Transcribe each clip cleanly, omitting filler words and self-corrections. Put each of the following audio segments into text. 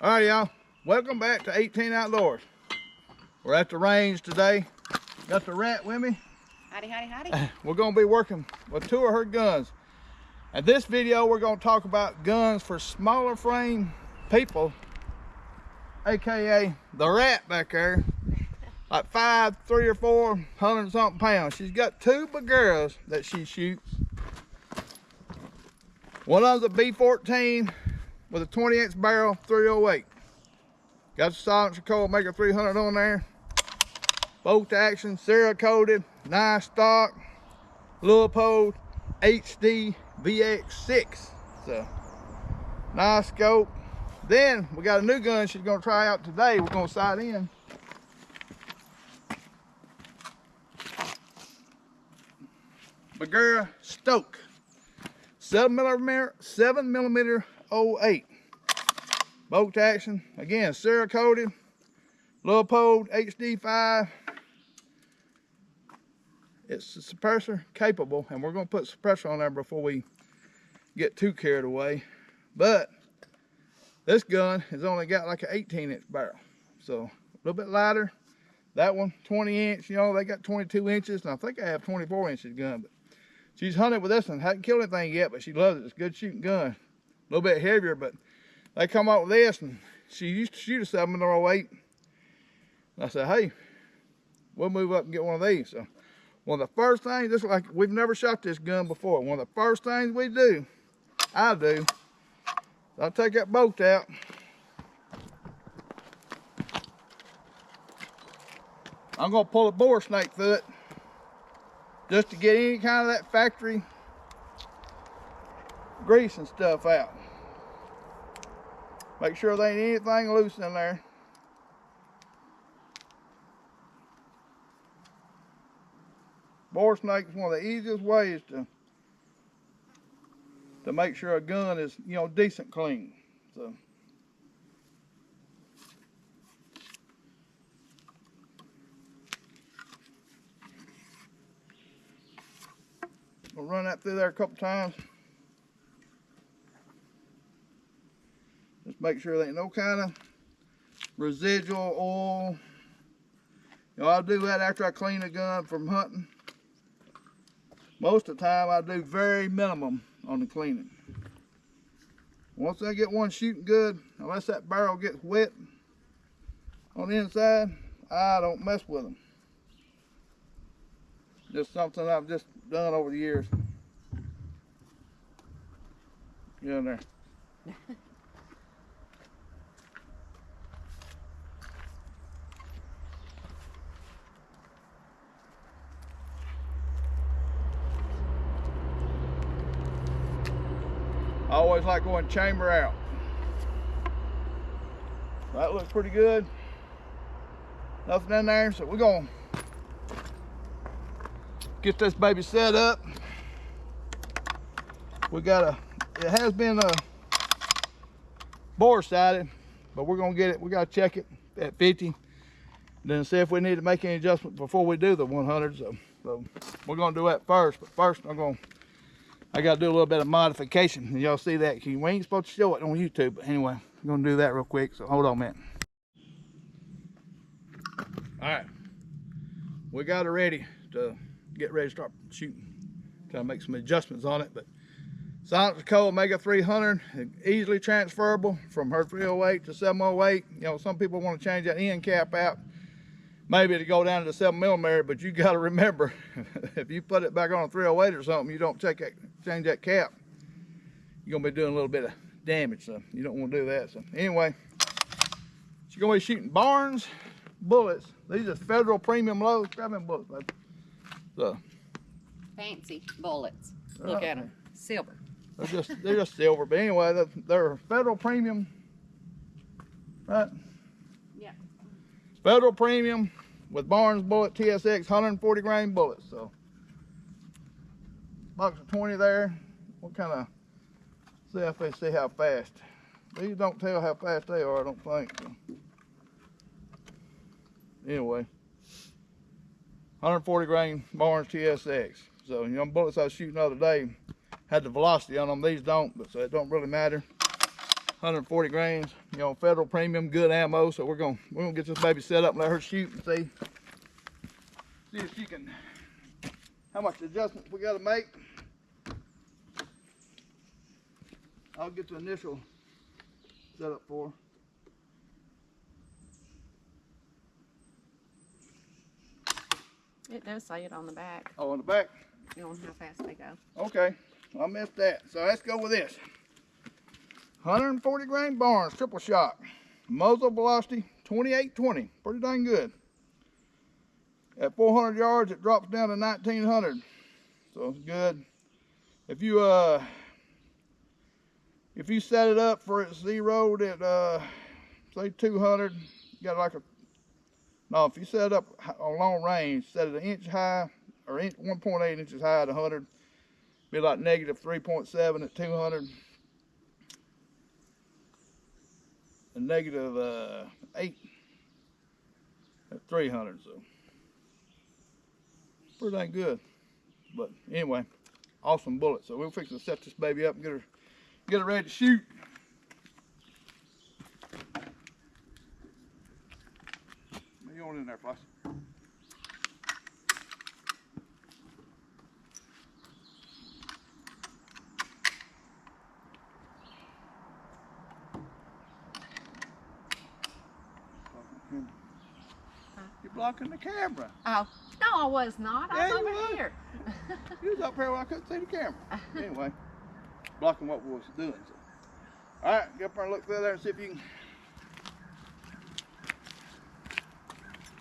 All right, y'all. Welcome back to 18 Outdoors. We're at the range today. Got the rat with me. Howdy, howdy, howdy. We're going to be working with two of her guns. In this video, we're going to talk about guns for smaller frame people, aka the rat back there. Like 5, 3 or 4, 100 something pounds. She's got two Bergaras that she shoots. One of them's a B14 with a 20-inch barrel, 308. Got the silencer coil maker 300 on there. Bolt action, serial coated, nice stock, Leupold HD VX6. So nice scope. Then we got a new gun she's gonna try out today. We're gonna sight in. Bergara Stoke 7mm 08. Bolt action, again serial coated, Leupold HD5. It's a suppressor capable, and we're going to put suppressor on there before we get too carried away. But this gun has only got like an 18-inch barrel, so a little bit lighter. That one 20-inch, you know, they got 22 inches, and I think I have 24 inches gun. But she's hunted with this one, hadn't killed anything yet, but she loves it. It's a good shooting gun. A little bit heavier, but they come out with this, and she used to shoot a 708. And I said, hey, we'll move up and get one of these. So one of the first things, just like we've never shot this gun before, one of the first things we do, I'll take that bolt out. I'm gonna pull a bore snake through it just to get any kind of that factory grease and stuff out. Make sure there ain't anything loose in there. Bore snake is one of the easiest ways to make sure a gun is, you know, decent clean. So we'll run that through there a couple times. Just make sure there ain't no kind of residual oil. You know, I'll do that after I clean a gun from hunting. Most of the time I do very minimum on the cleaning. Once I get one shooting good, unless that barrel gets wet on the inside, I don't mess with them. Just something I've just done over the years. Get in there. I always like going chamber out. That looks pretty good. Nothing in there, so we're gonna get this baby set up. We got it has been bore sighted, but we're gonna get it. We gotta check it at 50, then see if we need to make any adjustments before we do the 100. So we're gonna do that first. But first, I got to do a little bit of modification, and y'all see that. We ain't supposed to show it on YouTube, but anyway, I'm going to do that real quick, so hold on a minute. All right, we got it ready to start shooting. Try to make some adjustments on it, but silencer coil Omega 300, easily transferable from her 308 to 708. You know, some people want to change that end cap out, maybe to go down to the 7mm, but you got to remember, if you put it back on a 308 or something, you don't change that cap, you're gonna be doing a little bit of damage, so you don't want to do that. So anyway, she's gonna be shooting Barnes bullets. These are federal premium loads. Grab them bullets, baby. So Fancy bullets. Look at them. Silver. They're just silver, but anyway, they're federal premium, right? Yeah. Federal premium with Barnes bullet TSX 140 grain bullets. So box of 20 there. What kind of, see if they see how fast. These don't tell how fast they are, I don't think. So anyway, 140 grain Barnes TSX. So, you know, bullets I was shooting the other day had the velocity on them. These don't, but so it don't really matter. 140 grains, you know, federal premium, good ammo. So we're gonna get this baby set up and let her shoot and see if she can, how much adjustments we gotta make. I'll get the initial setup for her. It does say it on the back. Oh, on the back? You know how fast they go. Okay, I missed that. So let's go with this. 140 grain Barnes, triple shock. Muzzle velocity, 2820. Pretty dang good. At 400 yards, it drops down to 1900. So it's good. If you set it up for it zeroed at say 200, you got like a, no, if you set it up on long range, set it an inch high or 1.8 inches high at 100, be like negative 3.7 at 200, and negative 8 at 300. So pretty dang good. But anyway, awesome bullet. So we're fixing to set this baby up and get her ready to shoot. What are you on in there, Floss? You're blocking the camera. Oh, no, I was not. I was over here. You was up here when I couldn't see the camera. Anyway, blocking what we was doing. So. All right, get up there and look through there and see if you can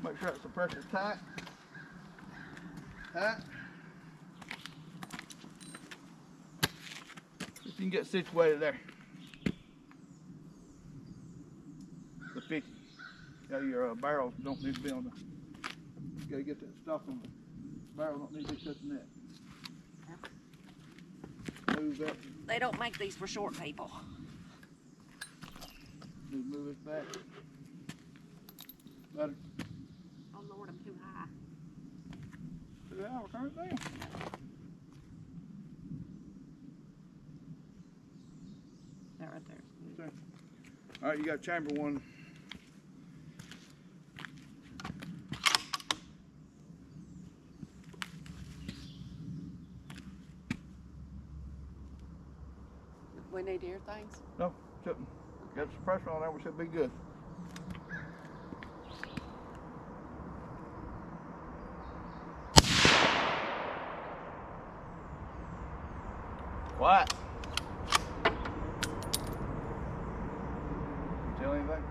make sure that suppressor's tight. Tight. See if you can get situated there. The 50. Yeah, your barrel don't need to be on the. You gotta get that stuff on the barrel. Don't need to be touching that. Move that. They don't make these for short people. Need to move it back. Better. Oh Lord, I'm too high. Yeah, we'll turn it down. That right there. Okay. All right, you got chamber one. We need to hear things. No, shouldn't. Got the suppressor on there, we should be good. Quiet. Tell anything?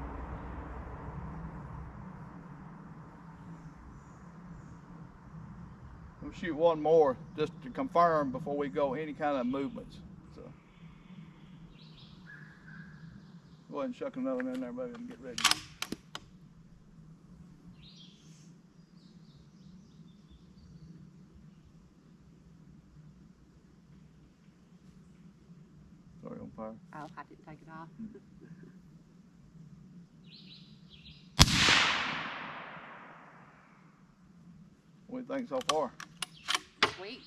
We'll shoot one more just to confirm before we go any kind of movements. So go ahead and chuck another one in there, baby, and get ready. Sorry, on fire. Oh, I didn't take it off. What do you think so far? Sweet.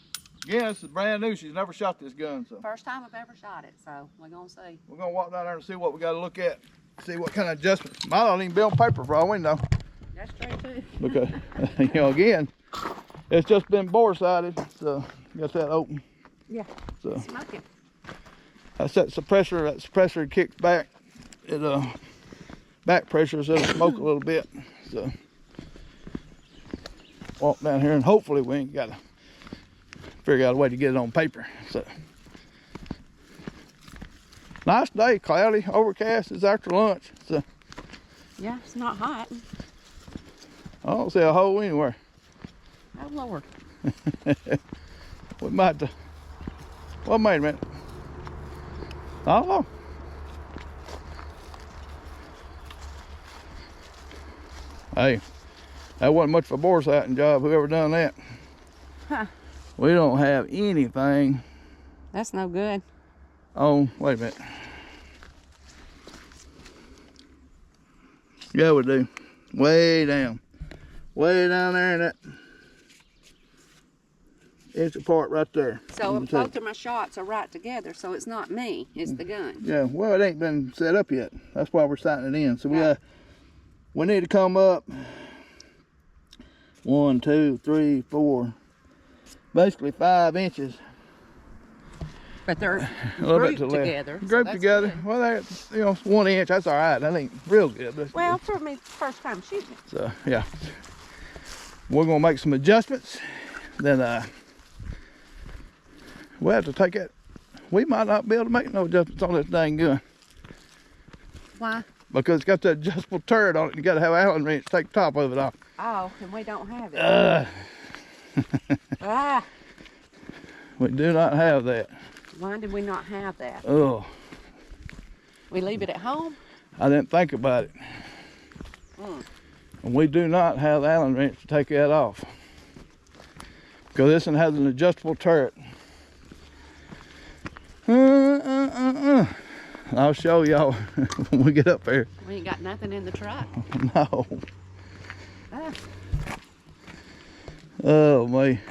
Again, this is brand new. She's never shot this gun, so First time I've ever shot it, so we're gonna see. we're gonna walk down there and see what we got to look at. See what kind of adjustments. Might not even be on paper for all we know. That's true too. Because you know, again, it's just been bore sided, so got that open. Yeah. So Smoking. that's that suppressor. That suppressor kicks back. It back pressure, so it'll smoke a little bit. So walk down here and hopefully we ain't got to figure out a way to get it on paper. So nice day, cloudy, overcast. It's after lunch, so Yeah, it's not hot. I don't see a hole anywhere. Oh Lord. We might have to, well, wait a minute. I don't know. Hey, that wasn't much of a bore sighting job, whoever done that. Huh. We don't have anything That's no good. on, wait a minute. Yeah, we do. Way down there in that inch apart right there. So both of my shots are right together, so it's not me, it's the gun. Yeah, well, it ain't been set up yet. That's why we're sighting it in. So we need to come up 1, 2, 3, 4, basically 5 inches. But they're A little grouped bit to the left. together. Grouped together. Good. Well, that's, you know, 1 inch. That's all right. That ain't real good. That's well, good. for me, first time shooting it. So yeah, we're gonna make some adjustments. Then we'll have to take it. We might not be able to make no adjustments on this dang gun. Why? Because it's got that adjustable turret on it. You got to have an Allen wrench to take the top of it off. Oh, and we don't have it. We do not have that. Why did we not have that? Oh. We leave it at home? I didn't think about it. And we do not have the Allen wrench to take that off. Because this one has an adjustable turret. I'll show y'all when we get up there. We ain't got nothing in the truck. No. Oh, me.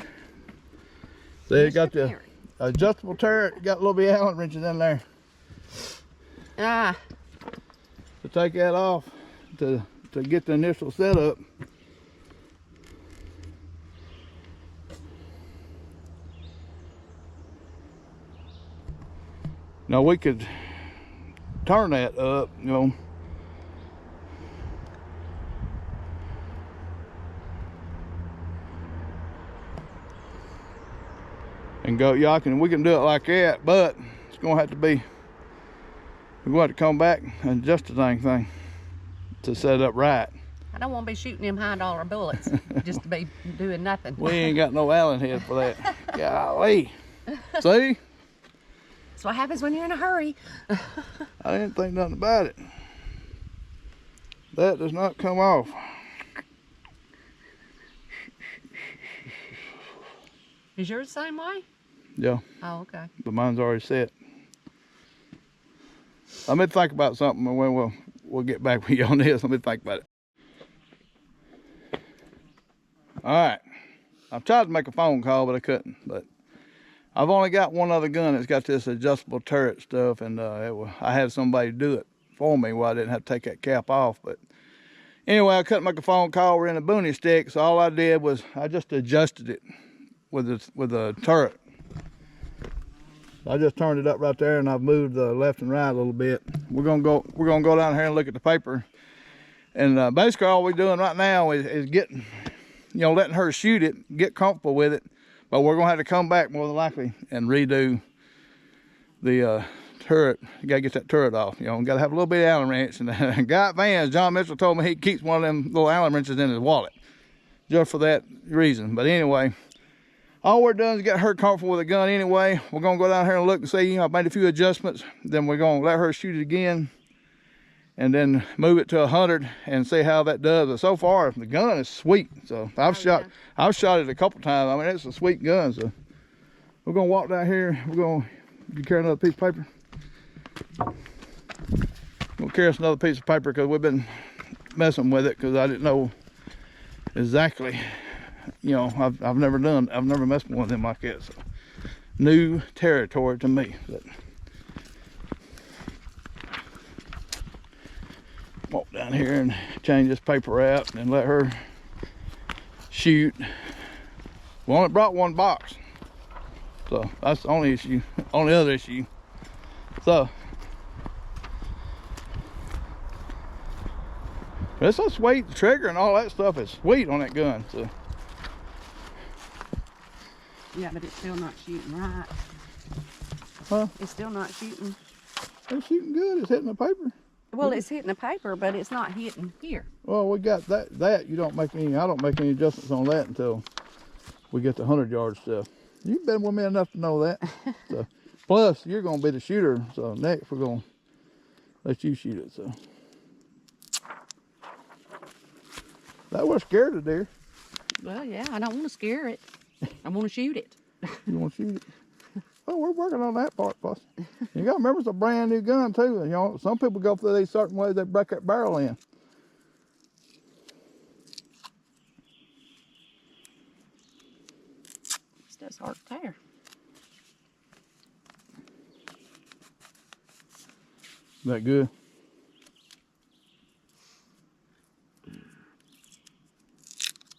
See, it got the adjustable turret, got a little bit of Allen wrenches in there. To take that off, to get the initial setup. Now we could turn that up, you know. And go, yeah, we can do it like that, but it's gonna have to be, we're gonna have to come back and adjust the dang thing to set it up right. I don't want to be shooting them high-dollar bullets just to be doing nothing. We ain't got no Allen head for that. Golly. See? That's what happens when you're in a hurry. I didn't think nothing about it. That does not come off. Is yours the same way? Yeah. Oh, okay. But mine's already set. Let me think about something and when we'll get back with you on this. Let me think about it. All right. I've tried to make a phone call, but I couldn't. But I've only got one other gun that's got this adjustable turret stuff, and I had somebody do it for me where I didn't have to take that cap off. But anyway, I couldn't make a phone call. We're in a boonie stick, so all I did was I just adjusted it with the turret. I just turned it up right there, and I've moved the left and right a little bit. We're gonna go down here and look at the paper, and basically all we're doing right now is getting, you know, letting her shoot it, get comfortable with it. But we're gonna have to come back more than likely and redo the turret. You gotta get that turret off. You know, gotta have a little bit of Allen wrench. And Guy Vance, John Mitchell told me he keeps one of them little Allen wrenches in his wallet, just for that reason. But anyway, all we're doing is get her comfortable with the gun anyway. We're gonna go down here and look and see. I've made a few adjustments. Then we're gonna let her shoot it again, and then move it to 100 and see how that does. But so far, the gun is sweet. So I've shot it a couple times. I mean, it's a sweet gun. So we're gonna walk down here. You carry another piece of paper? We'll carry us another piece of paper because we've been messing with it because I didn't know exactly. You know, I've never messed with one of them like that. So new territory to me. But walk down here and change this paper out and let her shoot. We only brought one box, so that's the only issue, only other issue. So it's so sweet. The trigger and all that stuff is sweet on that gun. So yeah, but it's still not shooting right. huh? It's still not shooting. It's shooting good. It's hitting the paper. Well, it's hitting the paper, but it's not hitting here. Well, we got that you don't make any, I don't make any adjustments on that until we get the 100-yard stuff. You've been with me enough to know that. So, plus, you're going to be the shooter, so next we're going to let you shoot it. So that was scared of deer. Well, yeah, I don't want to scare it. I want to shoot it. You want to shoot it? Well, we're working on that part, boss. You got to remember, it's a brand new gun too. You know, some people go through these certain ways they break that barrel in. Still That's hard to tear. That good?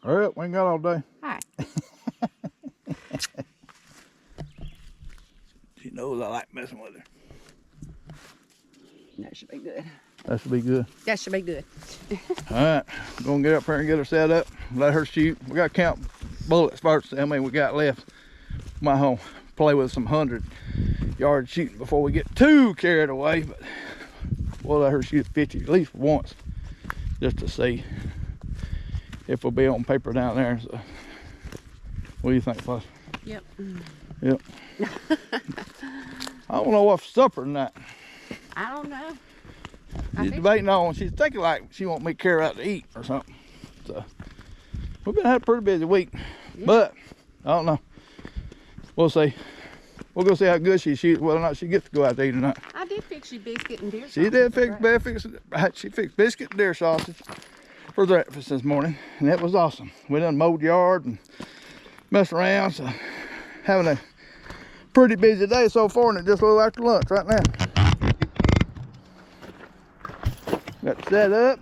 Hurry up, we ain't got all day. All right. She knows I like messing with her. That should be good. That should be good. That should be good. All right, we're gonna get up here and get her set up, let her shoot. We gotta count bullets first, how many we got left. Might home play with some 100-yard shooting before we get too carried away, but we'll let her shoot 50 at least once, just to see if we'll be on paper down there. So, what do you think, Flush? Yep. Yep. I don't know what's for supper tonight. I don't know. She's debating on. She's thinking like she want me to carry her out to eat or something. So we've been having a pretty busy week, but I don't know. We'll see. We'll go see how good she shoots, whether or not she gets to go out to eat or not. I did fix you biscuit and deer sausage. She did she fixed biscuit and deer sausage for breakfast this morning, and it was awesome. We done mowed yard and messed around, so having a pretty busy day so far, and it's just a little after lunch right now. Got set up.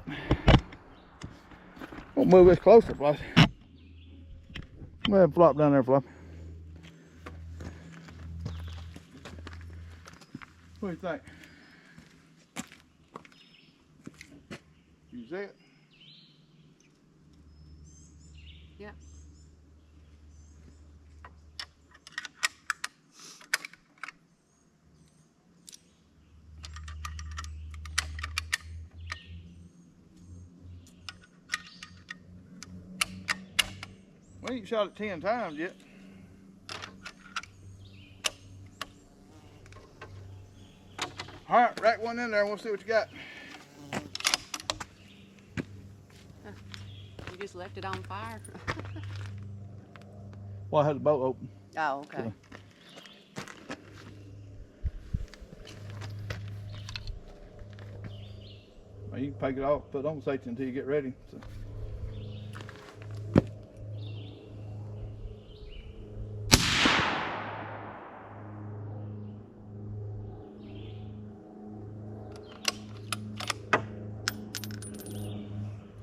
We'll move this closer, Floppy. Go ahead and flop down there, Floppy. What do you think? You see it? Yeah. We ain't shot it 10 times yet. All right, rack one in there and we'll see what you got. You just left it on fire. Well, I had the boat open. Oh, okay. Well, you can take it off, put it on safety until you get ready. So.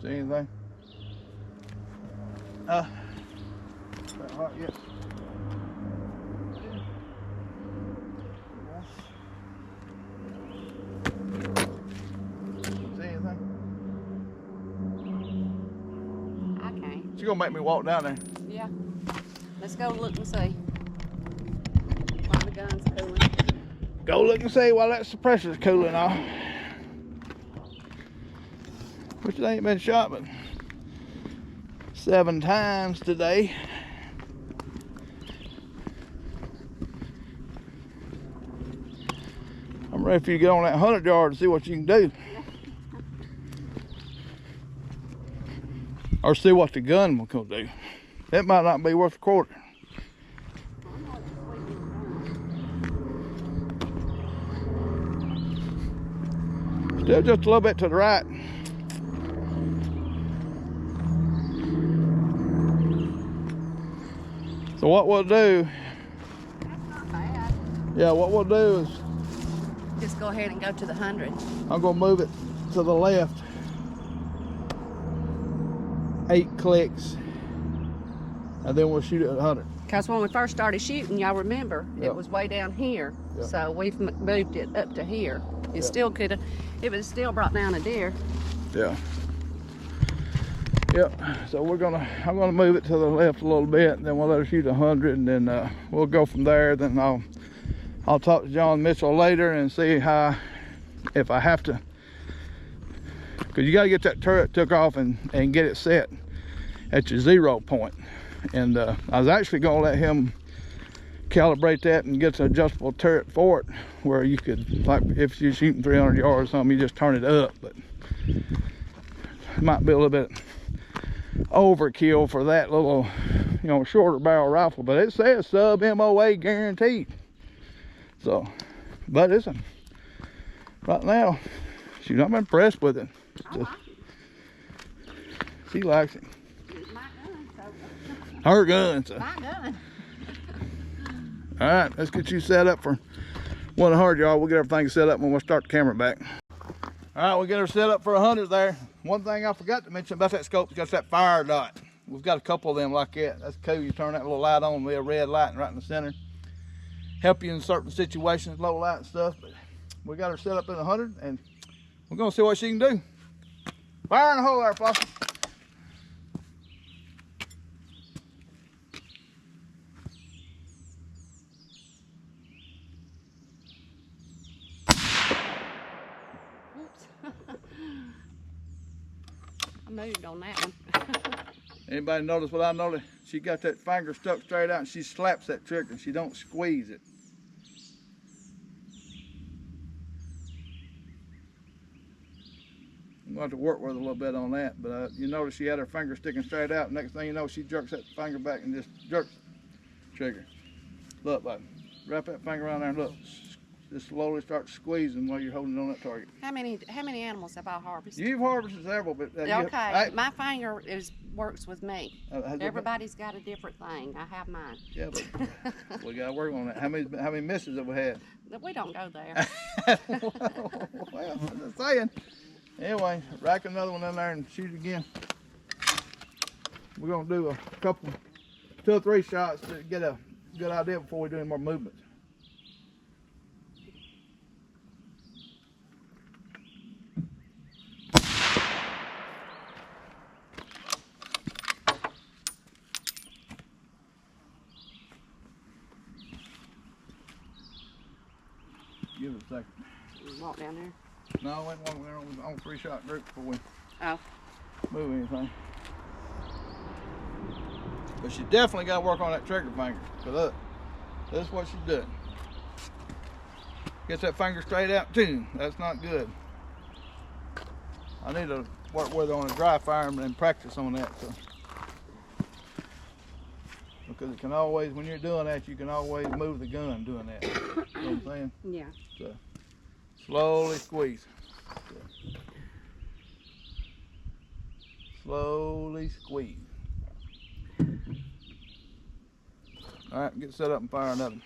See anything? Not hot yet. See anything? I can't. She's gonna make me walk down there. Yeah. Let's go look and see. While the gun's cooling. Go look and see while that suppressor's cooling off. Which it ain't been shot but 7 times today. I'm ready for you to get on that 100 yard and see what you can do. Or see what the gun will do. That might not be worth a quarter. Still just a little bit to the right. So what we'll do, That's not bad. yeah, what we'll do is Just go ahead and go to the 100. I'm gonna move it to the left 8 clicks, and then we'll shoot it at 100. Because when we first started shooting, y'all remember, Yep. it was way down here. Yep. So we've moved it up to here. It Yep. still could have, it would have still brought down a deer. Yeah. Yep. So I'm gonna move it to the left a little bit, and then we'll let her shoot 100, and then we'll go from there. Then I'll talk to John Mitchell later and see how, if I have to, because you got to get that turret took off and get it set at your 0 point. And I was actually gonna let him calibrate that and get an adjustable turret for it, where you could, like if you're shooting 300 yards or something, you just turn it up. But it might be a little bit overkill for that little, shorter barrel rifle, but it says sub MOA guaranteed. So, but right now, shoot, I'm impressed with it. I like She likes it. it. It's my gun, so. Her gun. So. My gun. All right, let's get you set up for 100, y'all. We'll get everything set up when we'll start the camera back. All right, we'll get her set up for 100 there. One thing I forgot to mention about that scope is got that fire dot. We've got a couple of them like that. That's cool. You turn that little light on, it'll be a red light right in the center. Help you in certain situations, low light and stuff. But we got her set up in 100, and we're gonna see what she can do. Fire in the hole there, Flossie. I moved on that one. Anybody notice what I noticed? She got that finger stuck straight out and she slaps that trigger and she don't squeeze it. I'm going to have to work with her a little bit on that, but you notice she had her finger sticking straight out. Next thing you know, she jerks that finger back and just jerks the trigger. Look, bud, wrap that finger around there and look. Just slowly start squeezing while you're holding on that target. How many animals have I harvested? You've harvested several, but okay, my finger works with me. Everybody's got a different thing. I have mine. Yeah, but we got to work on that. How many misses have we had? We don't go there. Well, I'm just saying. Anyway, rack another one in there and shoot again. We're gonna do a couple, 2 or 3 shots to get a good idea before we do any more movements. Give it a second. Walk down there. No, we went on 3-shot group before we move anything. But she definitely got to work on that trigger finger. So look, this is what she's doing. Get that finger straight out too. That's not good. I need to work with her on a dry fire and practice on that. So. Because it can always, when you're doing that, you can always move the gun doing that. You know what I'm saying? Yeah. So, slowly squeeze. So, slowly squeeze. All right, get set up and fire another.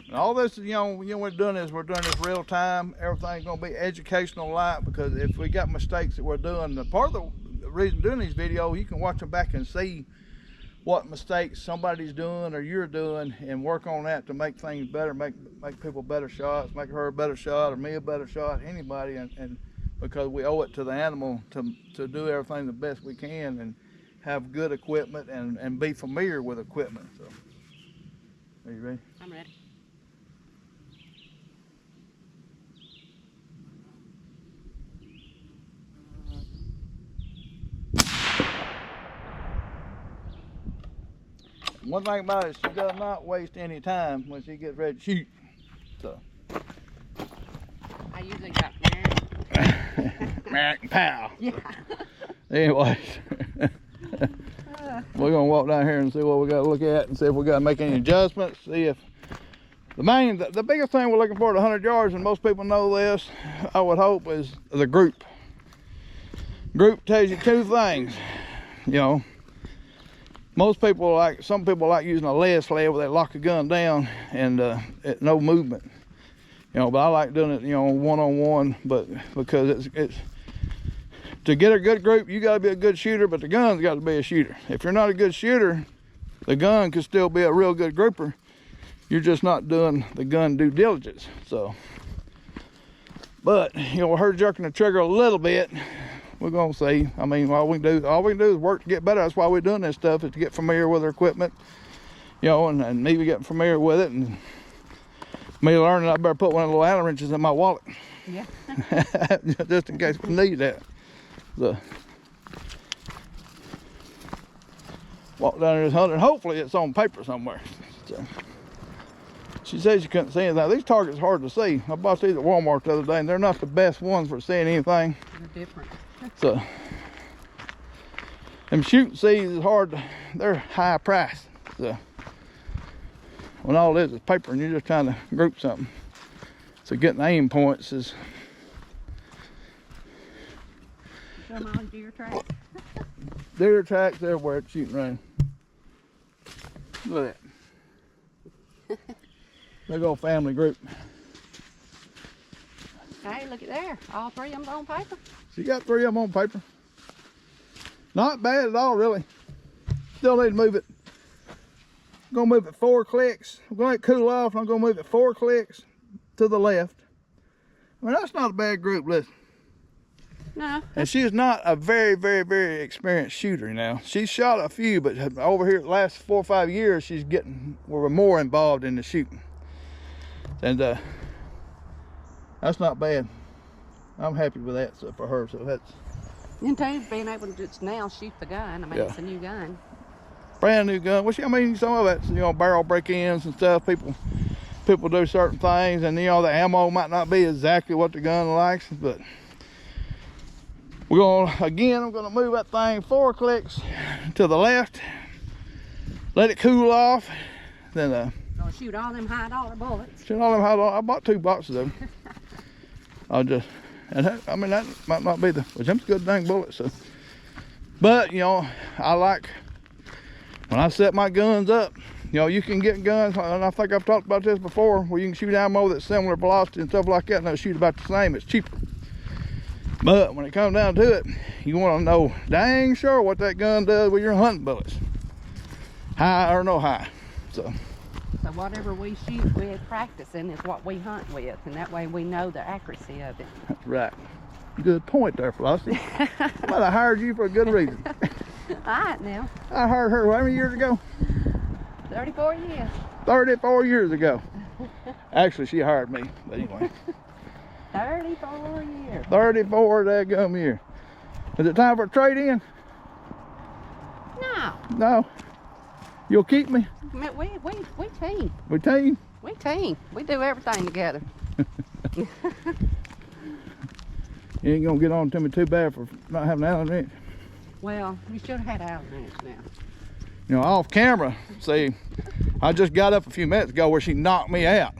And all this, we're doing this real time. Everything's gonna be educational light, because if we got mistakes that we're doing, part of the reason doing these videos, you can watch them back and see what mistakes somebody's doing or you're doing, and work on that to make things better, make people better shots, make her a better shot or me a better shot, anybody, and because we owe it to the animal to do everything the best we can and have good equipment and be familiar with equipment. So, are you ready? I'm ready. One thing about it, she does not waste any time when she gets ready to shoot. So. I usually got pow. Yeah. Anyways, we're gonna walk down here and see what we got to look at and see if we got to make any adjustments. See if the biggest thing we're looking for at 100 yards, and most people know this, I would hope, is the group. Group tells you 2 things. Some people like using a lead sled where they lock a gun down and no movement. But I like doing it, one-on-one, but because it's to get a good group, you got to be a good shooter, but the gun's got to be a shooter. If you're not a good shooter, the gun could still be a real good grouper. You're just not doing the gun due diligence. So, but her jerking the trigger a little bit, we're gonna see. I mean, all we can do is work to get better. That's why we're doing this stuff, is to get familiar with our equipment, and me getting familiar with it, and me learning I better put one of the little Allen wrenches in my wallet. Yeah. Just in case we need that. So, walk down this 100. Hopefully it's on paper somewhere. So, she says she couldn't see anything. These targets are hard to see. I bought these at Walmart the other day, and they're not the best ones for seeing anything. They're different. So, them shooting seeds is hard. They're high price. So, when all it is paper and you're just trying to group something. So getting aim points is Some on deer tracks. Deer tracks everywhere at shooting range. Look at that. Big old family group. Hey, look at there. All three of them on paper. She got 3 of them on paper. Not bad at all, really. Still need to move it. I'm gonna move it 4 clicks. I'm gonna let it cool off, and I'm gonna move it 4 clicks to the left. I mean, that's not a bad group, listen. No. And she is not a very, very, very experienced shooter now. She's shot a few, but over here the last 4 or 5 years, we're more involved in the shooting. And that's not bad. I'm happy with that so for her. So that's And too, being able to just now shoot the gun. I mean, Yeah. it's a new gun. brand new gun. Which I mean, some of it's barrel break-ins and stuff. People do certain things, and the ammo might not be exactly what the gun likes, but I'm gonna move that thing 4 clicks to the left, let it cool off, then Gonna shoot all them $high bullets. shoot all them I bought 2 boxes of them. That might not be which them's good dang bullets. So, but I like when I set my guns up. You can get guns, and I think I've talked about this before, where you can shoot ammo that's similar velocity and stuff like that, and they'll shoot about the same. It's cheaper. But when it comes down to it, you want to know dang sure what that gun does with your hunting bullets, high or no high. So whatever we shoot with practicing is what we hunt with, and that way we know the accuracy of it. that's right. Good point there, Flossie. Well, I hired you for a good reason. All right now. I hired her how many years ago? 34 years. 34 years ago. Actually, she hired me, but anyway. 34 years. 34 daggum year. Is it time for a trade-in? No. No. You'll keep me? We team. We team? We team. We do everything together. You ain't gonna get on to me too bad for not having Allen wrench. Well, you should have had Allen wrench now. Off camera, see, I just got up a few minutes ago where she knocked me out.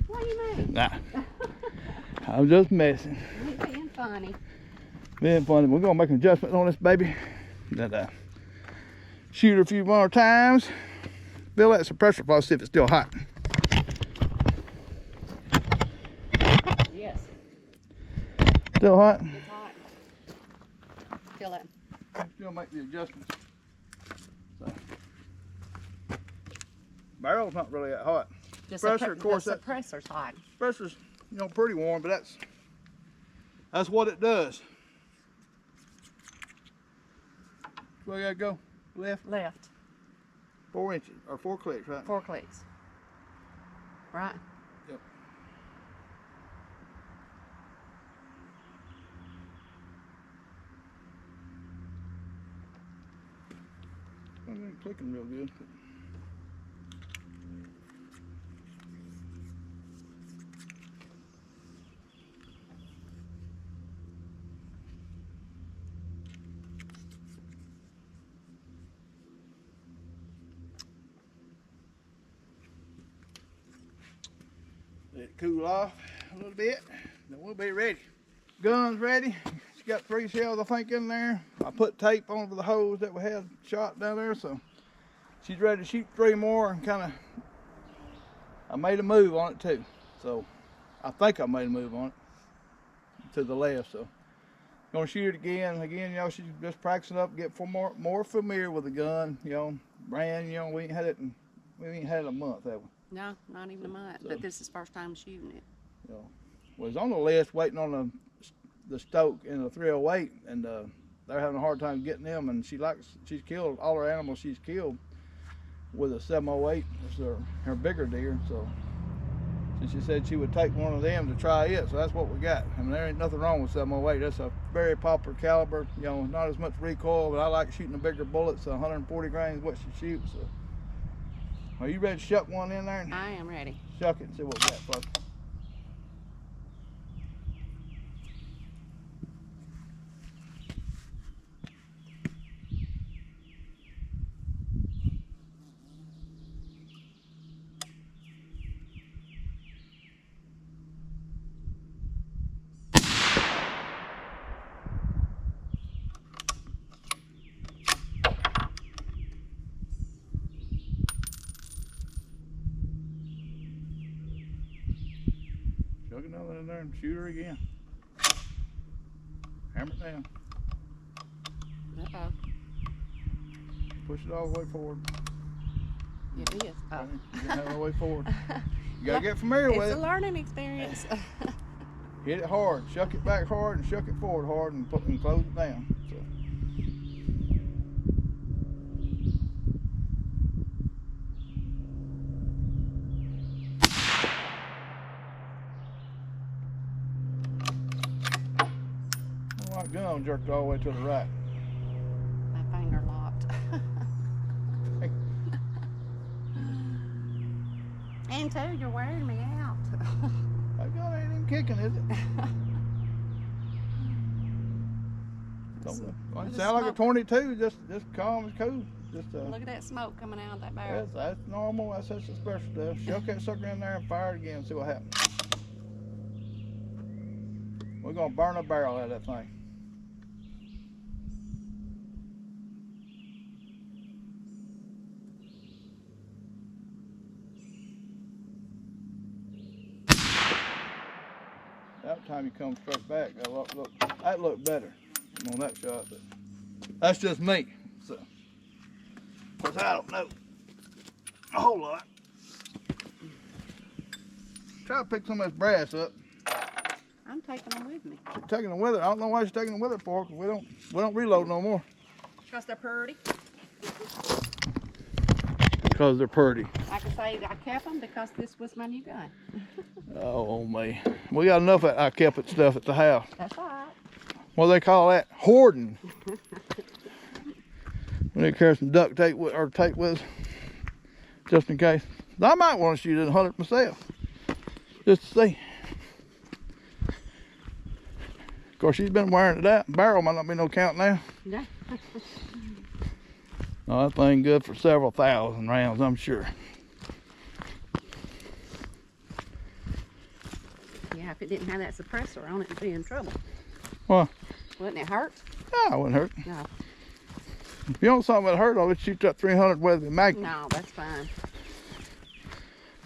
What do you mean? Nah. I'm just messing. You're being funny. Being funny. We're gonna make an adjustment on this baby. Then shoot her a few more times. Feel that suppressor pulse, see if it's still hot. Yes. Still hot? It's hot. Feel that. Still make the adjustments. So. Barrel's not really that hot. Suppressor, of course, the suppressor's hot. Suppressor's, pretty warm, but that's what it does. Where you gotta go? Left. 4 inches or 4 clicks, right? 4 clicks. Right. Yep. I'm clicking real good. Let it cool off a little bit, then we'll be ready. Gun's ready. It's got 3 shells, I think, in there. I put tape over the holes that we had shot down there, so she's ready to shoot 3 more, and I made a move on it too. So I think I made a move on it to the left. So gonna shoot it again. Again, she's just practicing up, get more familiar with the gun. Brand, we ain't had it a month, have we? No, not even a month. So, but this is first time shooting it. Was on the list waiting on the Stoke in the 308, and they're having a hard time getting them. And she's killed all her animals. She's killed with a 708. It's her bigger deer. So she said she would take one of them to try it. So that's what we got. I mean, there ain't nothing wrong with 708. That's a very popular caliber. Not as much recoil, but I like shooting the bigger bullets. 140 grains what she shoots. So. Are you ready to shuck one in there? I am ready. Shuck it and see what we got, folks. Chuck another in there and shoot her again. Hammer it down. Uh-oh. Push it all the way forward. It is. Oh. Okay. Get it all the way forward. You gotta get familiar with it. It's a learning experience. Hit it hard, shuck it back hard, and shuck it forward hard, and close it down. So. Well, my gun jerked all the way to the right. My finger locked. And too, you're wearing me out. That gun ain't even kicking, is it? Don't sound like a 22, just calm and cool. Just look at that smoke coming out of that barrel. That's normal. That's what Suppressor does. Shuck that sucker in there and fire it again and see what happens. We're gonna burn a barrel out of that thing. That time you come straight back, that looked better on that shot, but that's just me. So, cause I don't know a whole lot. Try to pick some of this brass up. I'm taking them with me. She's taking them with her. I don't know why she's taking them with her for, cause we don't reload no more. Because they're pretty. Because they're pretty. I can say I kept them because this was my new gun. Oh me. We got enough of I kept it stuff at the house. That's all right. What do they call that? Hoarding. We need to carry some duct tape or tape with us, just in case. I might want to shoot it 100 myself, just to see. Of course, she's been wearing it out. Barrel might not be no count now. Yeah. No, that thing good for several thousand rounds, I'm sure. Yeah, if it didn't have that suppressor on it, it'd be in trouble. Well, Wouldn't it hurt? no, it wouldn't hurt. No. If you want something that hurt, I'll let you shoot that 300 with the Magnum. No, that's fine.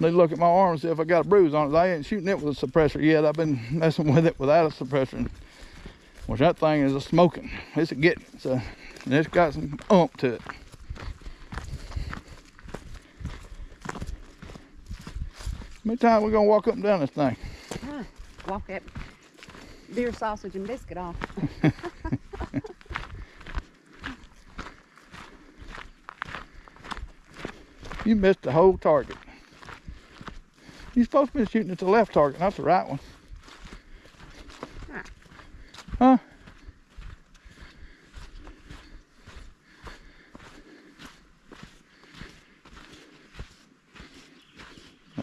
Need to look at my arm and see if I got a bruise on it. I ain't shooting it with a suppressor yet. I've been messing with it without a suppressor. Which that thing is a smoking. It's a getting. So, and it's got some oomph to it. How many times we gonna walk up and down this thing? Walk that beer, sausage, and biscuit off. You missed the whole target. You're supposed to be shooting at the left target, not the right one. Huh?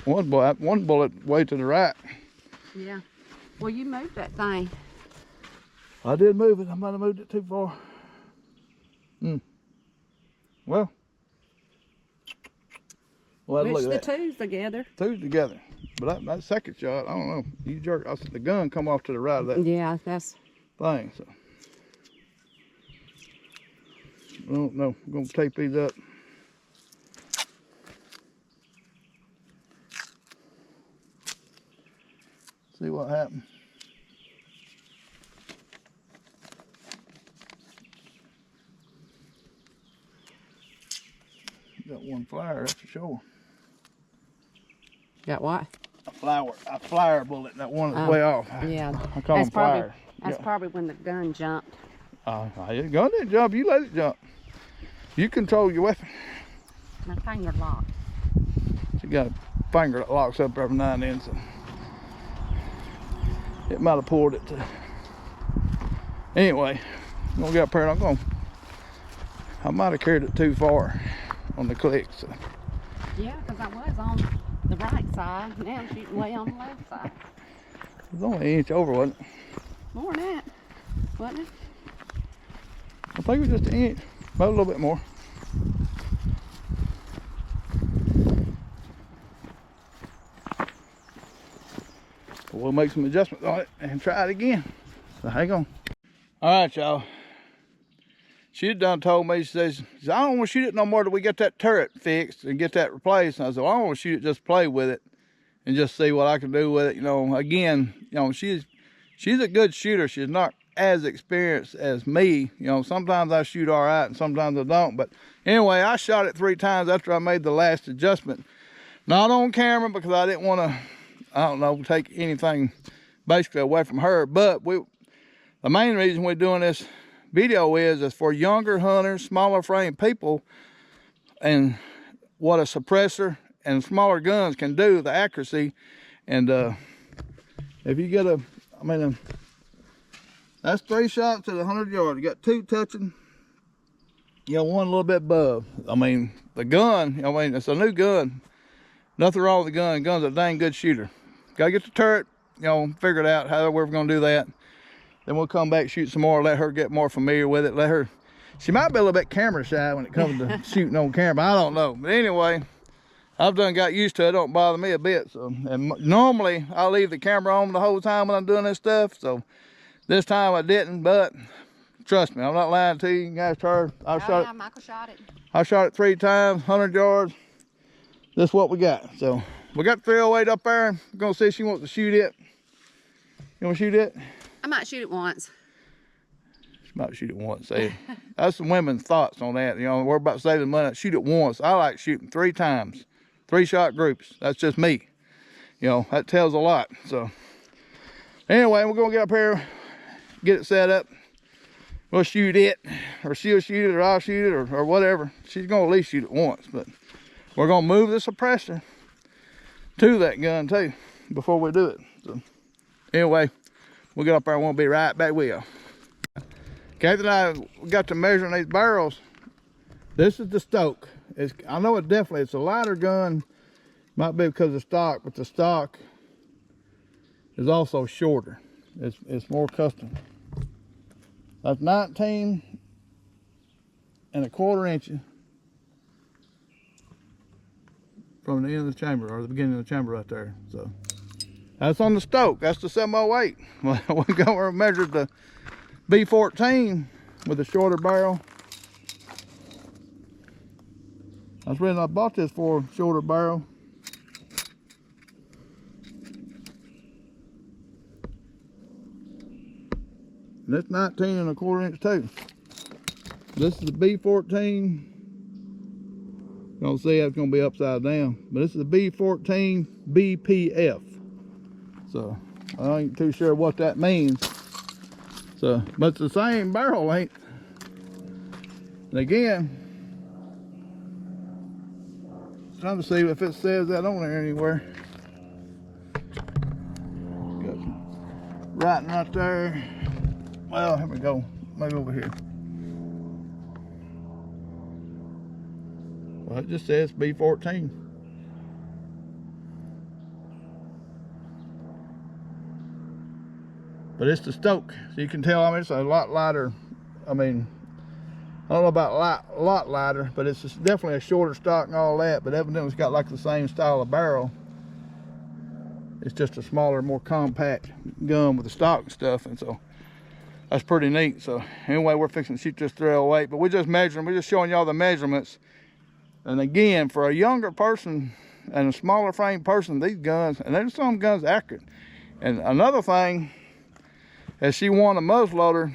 One bullet way to the right. Yeah. Well, you moved that thing. I did move it. I might have moved it too far. Well, we'll have to Which look at the that. two's together. Two's together. But that second shot, I don't know. You jerk. I said the gun come off to the right of that Yeah, that's. thing. So I don't know. I'm gonna tape these up. See what happens. Got one flyer, that's for sure. Got what? A flyer bullet. That one is way off. Yeah. I call them flyers. That's probably when the gun jumped. The gun didn't jump. You let it jump. You control your weapon. My finger locked. She got a finger that locks up every now and then, so it might have pulled it to. Anyway, I'm gonna get up here and I might have carried it too far on the click. So. Yeah, because I was on the right side. Now I'm shooting way on the left side. It was only an inch over, wasn't it? More than that, wasn't it? I think it was just an inch, maybe a little bit more. But we'll make some adjustments on it and try it again. So hang on. All right, y'all. She done told me, she says, I don't want to shoot it no more till we get that turret fixed and get that replaced. And I said, well, I don't want to shoot it, just play with it and just see what I can do with it. You know, again, you know, she's a good shooter. She's not as experienced as me. You know, sometimes I shoot all right and sometimes I don't. But anyway, I shot it 3 times after I made the last adjustment. Not on camera because I didn't want to, I don't know, take anything basically away from her. But the main reason we're doing this video is for younger hunters, smaller frame people, and what a suppressor and smaller guns can do, the accuracy. And if you get that's 3 shots at 100 yards. You got 2 touching, you know, 1 a little bit above. I mean, the gun, I mean, it's a new gun. Nothing wrong with the gun. The gun's a dang good shooter. Gotta get the turret, you know, figure it out, however we're gonna do that. Then we'll come back, shoot some more, let her get more familiar with it. Let her, she might be a little bit camera shy when it comes to shooting on camera. I don't know. But anyway, I've got used to it. It don't bother me a bit. So, and normally I leave the camera on the whole time when I'm doing this stuff. So this time I didn't, but trust me, I'm not lying to you. You guys heard. Michael shot it. I shot it 3 times, 100 yards. That's what we got. So we got 308 up there. We're gonna see if she wants to shoot it. You wanna shoot it? I might shoot it once. She might shoot it once. Hey, that's some women's thoughts on that. You know, we're about saving money. Shoot it once. I like shooting 3 times, 3-shot groups. That's just me. You know, that tells a lot. So anyway, we're gonna get up here, get it set up. We'll shoot it, or she'll shoot it, or I'll shoot it, or whatever. She's gonna at least shoot it once, but we're gonna move the suppressor to that gun too before we do it. So anyway, we'll get up there and we'll be right back with you. Kathy and I got to measuring these barrels. This is the Stoke. I know it's a lighter gun. Might be because of stock, but the stock is also shorter. It's more custom. That's 19 1/4 inches from the end of the chamber, or the beginning of the chamber right there. So that's on the Stoke. That's the 708. We go and measured the B14 with a shorter barrel. That's the reason I bought this for, a shorter barrel. And it's 19 1/4 inch too. This is the B14. You don't see it's gonna be upside down, but this is the B14 BPF. So I ain't too sure what that means. So, but it's the same barrel length. And again, trying to see if it says that on there anywhere. Got some writing right there. Well, here we go. Maybe over here. Well, it just says B14. But it's the Stoke, so you can tell. I mean, it's a lot lighter. I mean, I don't know about a lot lighter, but it's just definitely a shorter stock and all that. But evidently, it's got like the same style of barrel. It's just a smaller, more compact gun with the stock and stuff, and so that's pretty neat. So anyway, we're fixing to shoot this 308, but we're just measuring. We're just showing y'all the measurements. And again, for a younger person and a smaller frame person, these guns, and there's some guns accurate. And another thing, as she won a muzzleloader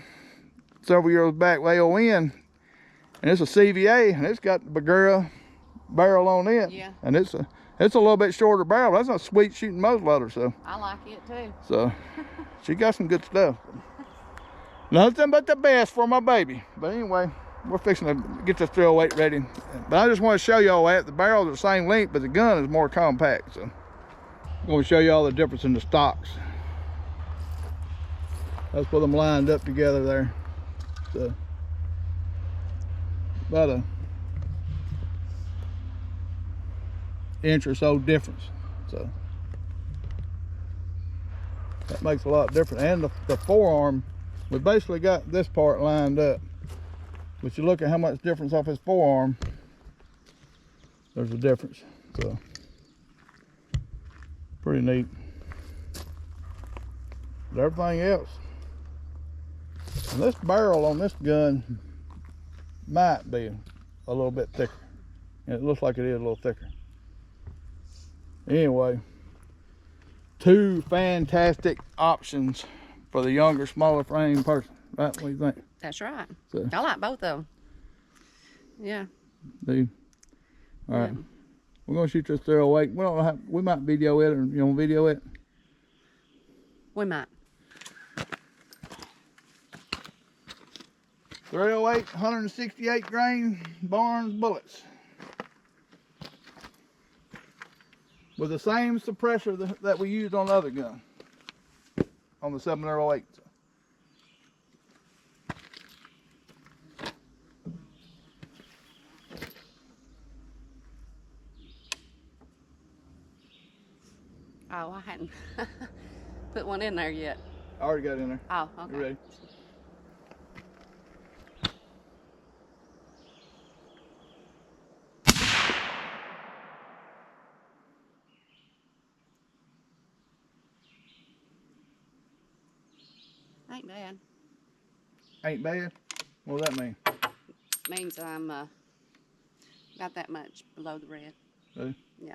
several years back with AON, and it's a CVA, and it's got the Bergara barrel on it. Yeah. And it's a little bit shorter barrel. That's a sweet shooting muzzleloader. So I like it too. So she got some good stuff. Nothing but the best for my baby. But anyway, we're fixing to get this 308 ready. But I just want to show y'all that the barrels are the same length, but the gun is more compact. So I'm going to show y'all the difference in the stocks. That's put them lined up together there. So about a inch or so difference. So that makes a lot different. And the forearm, we basically got this part lined up. But you look at how much difference off his forearm, there's a difference. So pretty neat. But everything else, and this barrel on this gun might be a little bit thicker. And it looks like it is a little thicker. Anyway, two fantastic options for the younger, smaller frame person. Right? What do you think? That's right. So, I like both of them. Yeah. dude. All right. Yeah. We're gonna shoot this 308. We don't know how, we might video it, or you want to video it? We might. 308, 168 grain Barnes bullets. With the same suppressor that we used on the other gun. On the 708. Oh, I hadn't put one in there yet. I already got it in there. Oh, okay. You ready? Ain't bad. Ain't bad? What does that mean? Means I'm got that much below the red. Ready? Yeah.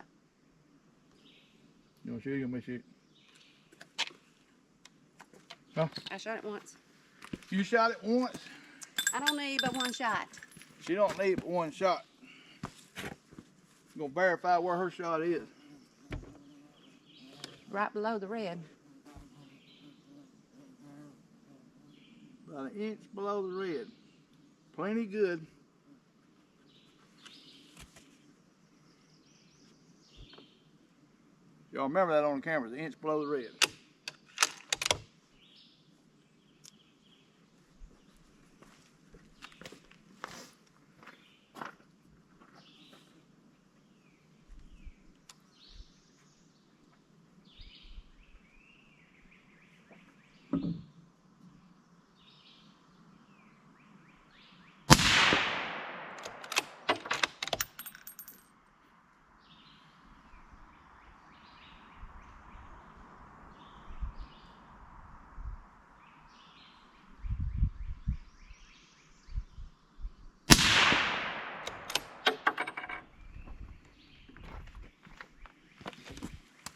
You want to shoot? You want me to shoot? Huh? I shot it once. You shot it once? I don't need but one shot. She don't need but one shot. I'm gonna verify where her shot is. Right below the red. About an inch below the red. Plenty good. Y'all remember that on the camera, the inch below the red.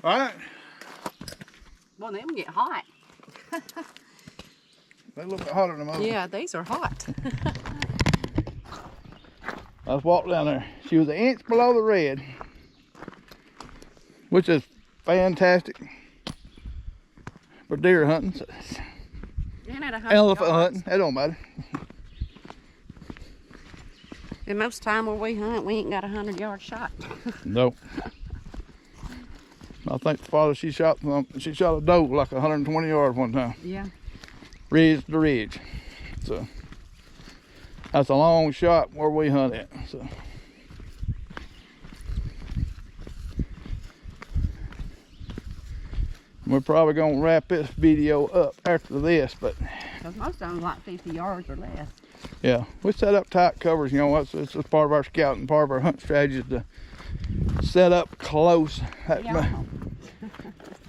All right. Well, them get hot. They look hotter than most. Yeah, these are hot. Let's walk down there. She was an inch below the red, which is fantastic for deer hunting. So, Ain't at 100 elephant yards. hunting, it don't matter. And most time where we hunt, we ain't got a 100-yard shot. Nope. I think the father, she shot a doe like 120 yards one time. Yeah. Ridge to ridge. So that's a long shot where we hunt at. So we're probably gonna wrap this video up after this, but Because most of them like 50 yards or less. yeah, we set up tight covers. You know, it's just part of our scouting, part of our hunt strategy is to set up close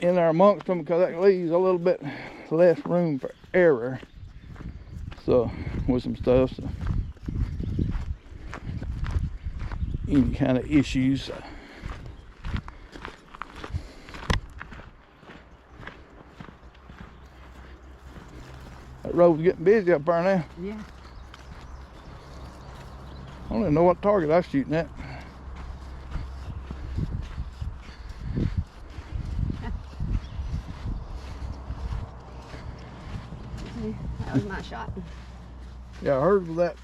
in there amongst them, because that leaves a little bit less room for error. So with some stuff, so any kind of issues. That road's getting busy up there now. Yeah. I don't even know what target I was shooting at. That was my shot. Yeah, I heard of that.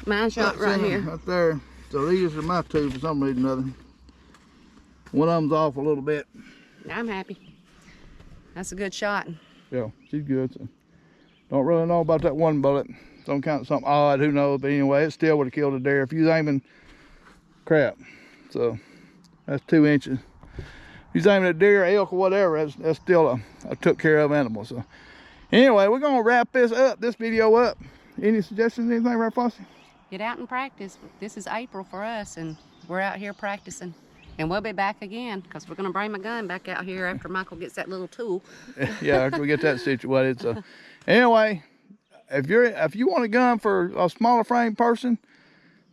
My shot right here. Right there. So these are my two for some reason or other. One of them's off a little bit. I'm happy. That's a good shot. Yeah, she's good. So don't really know about that one bullet. Some kind of something odd, who knows? But anyway, it still would have killed a deer if you was aiming crap. So that's 2 inches. If you was aiming at deer, elk, or whatever, that's still a took care of animal. So anyway, we're gonna wrap this video up. Any suggestions, anything, right, Fossey? Get out and practice. This is April for us, and we're out here practicing. And we'll be back again, because we're going to bring my gun back out here after Michael gets that little tool. Yeah, after we get that situated. So anyway, if you want a gun for a smaller frame person,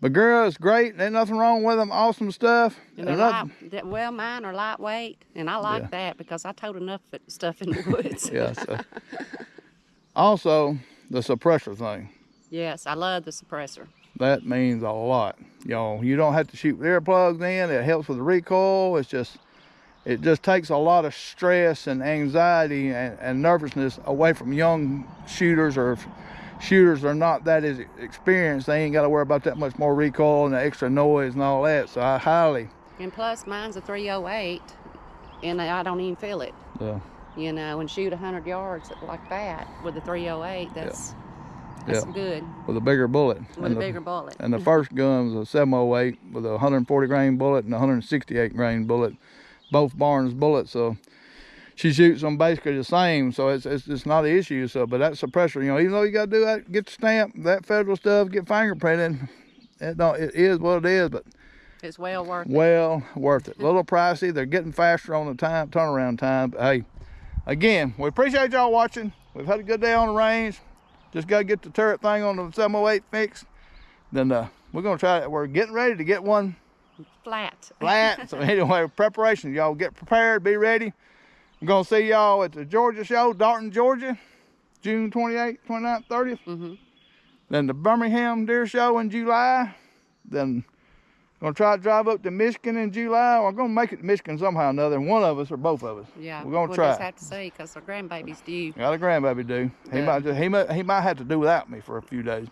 Bergara is great. Ain't nothing wrong with them. Awesome stuff. And they're well, mine are lightweight, and I like that because I towed enough stuff in the woods. Yeah. So. Also, the suppressor thing. Yes, I love the suppressor. That means a lot. You know, you don't have to shoot earplugs in. It helps with the recoil. It just takes a lot of stress and anxiety and nervousness away from young shooters, or if shooters are not that as experienced, they ain't got to worry about that much more recoil and the extra noise and all that. So I highly. And plus, mine's a 308, and I don't even feel it. Yeah. You know, and shoot 100 yards like that with a 308. That's good. With a bigger bullet. With a bigger bullet. And the first gun was a 708 with a 140 grain bullet and a 168 grain bullet, both Barnes bullets. So she shoots them basically the same. So it's not an issue. So, but that suppressor, you know, even though you got to do that, get the stamp, that federal stuff, get fingerprinted, it is what it is. But it's well worth it. Well worth it. A little pricey. They're getting faster on the turnaround time. But hey, again, we appreciate y'all watching. We've had a good day on the range. Just got to get the turret thing on the 708 fixed. Then we're going to try it. We're getting ready to get one flat. So anyway, preparation. Y'all get prepared. Be ready. I'm going to see y'all at the Georgia show, Darton, Georgia, June 28th, 29th, 30th. Then the Birmingham Deer Show in July. Then going to try to drive up to Michigan in July. We're going to make it to Michigan somehow or another. One of us or both of us. Yeah, we're going to try. We'll just have to see because our grandbaby's due. Got a grandbaby due. He might have to do without me for a few days.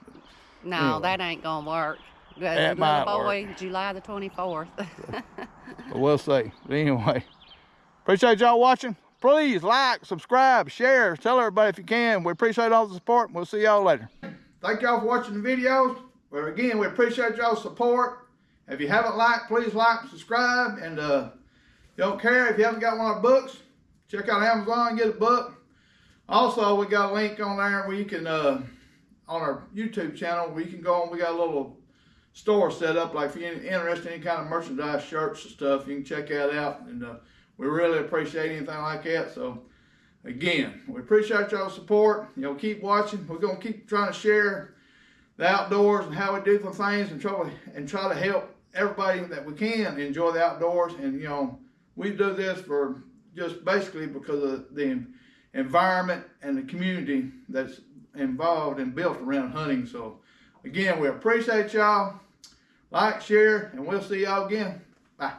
No, anyway. That ain't going to work. That might boy, work. July the 24th. But we'll see. But anyway, appreciate y'all watching. Please like, subscribe, share, tell everybody if you can. We appreciate all the support. We'll see y'all later. Thank y'all for watching the videos. But again, we appreciate y'all's support. If you haven't liked, please like and subscribe. And you don't care if you haven't got one of our books, check out Amazon and get a book. Also, we got a link on there where you can, on our YouTube channel, where you can go on. We got a little store set up. Like if you're interested in any kind of merchandise, shirts and stuff, you can check that out. And we really appreciate anything like that. So again, we appreciate y'all's support. You know, keep watching. We're going to keep trying to share the outdoors and how we do the things and try to help everybody that we can enjoy the outdoors. And you know, we do this for just basically because of the environment and the community that's involved and built around hunting. So again, we appreciate y'all. Like, share, and we'll see y'all again. Bye.